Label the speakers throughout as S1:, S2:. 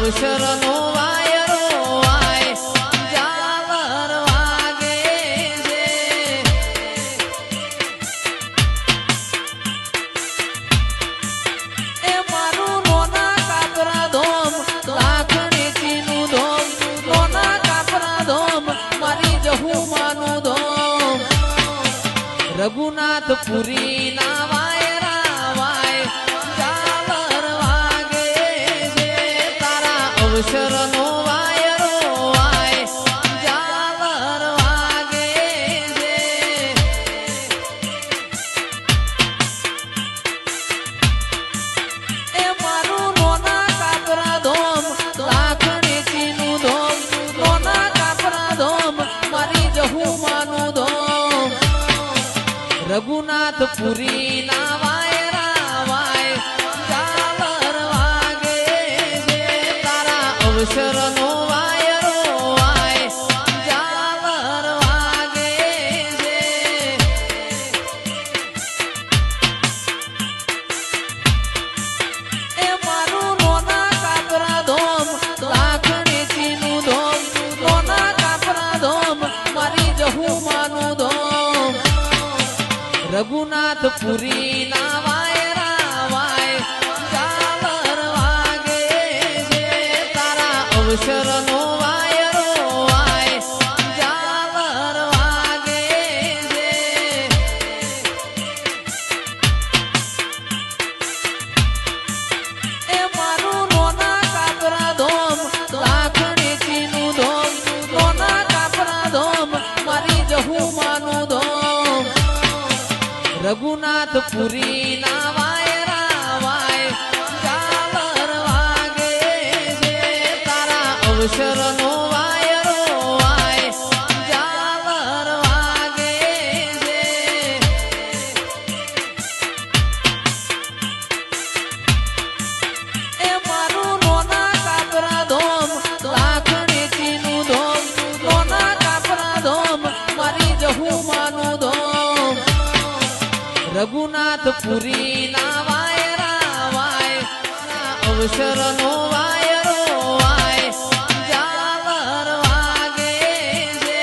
S1: અવસરનો વાયરો વાય જાવર વાગે છે એ મારું નોના કાપરા ધોમ લાખણીનું ધોમ નોના કાપરા ધોમ મારી જહુમાનું ધોમ રઘુનાથપુરી ના વાયરા વાય જાવર વાગે છે તારા અવસરનો વાયરો વાય જાવર વાગે છે એ મારું નોના કાપરા ધોમ લાખણીનું ધોમ નોના કાપરા ધોમ મારી જહુમાનું ધોમ રઘુનાથપુરી ના વાયરા વાય જાવર વાગે છે તારા અવસરનો વાયરો વાય જાવર વાગે છે એ મારું નોના કાપરા ધોમ લાખણીનું ધોમ નોના કાપરા ધોમ મારી જહુમાનું ધોમ રઘુનાથપુરી ના વાયરા વાય જાવર વાગે છે તારા અવસરનો વાયરો વાય જાવર વાગે છે એ મારું નોના કાપરા ધોમ લાખણીનું ધોમ નોના કાપરા ધોમ મારી જહુમાનું ધોમ રઘુનાથપુરી ના વાયરા વાય જાવર વાગે છે તારા અવસરનો વાયરો વાય જાવર વાગે છે એ મારું નોના કાપરા ધોમ લાખણીનું ધોમ નોના કાપરા ધોમ મારી જહુમાનું ધોમ રઘુનાથપુરી ના વાયરા વાય અવસરનો વાયરો વાય જાવર વાગે છે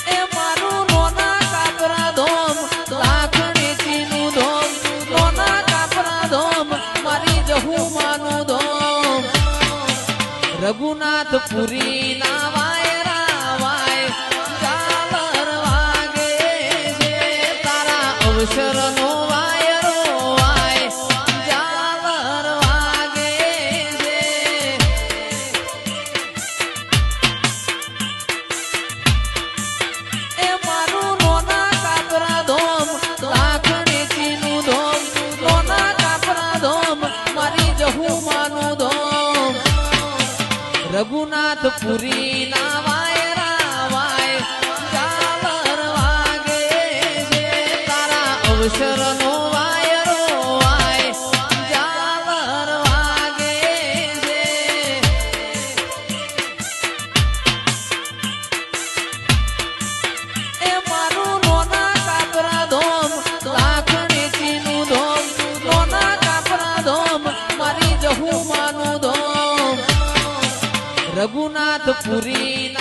S1: એ મારું નોના કાપરા ધોમ લાખણીનું ધોમ નોના કાપરા ધોમ મારી જહુમાનું ધોમ રઘુનાથપુરી ના વાયરા વાય જાવર વાગે છે તારા અવસરનો વાયરો વાય જાવર વાગે છે એ મારું નોના કાપરા ધોમ લાખણીનું ધોમ નોના કાપરા ધોમ મારી જહુમાનું ધોમ રઘુનાથપુરી ના વાયરા વાય જાવર વાગે છે તારા અવસરનો વાયરો વાય જાવર વાગે છે એ મારું નોના કાપરા ધોમ લાખણીનું ધોમ નોના કાપરા ધોમ મારી જહુમાનું ધોમ રઘુનાથપુરી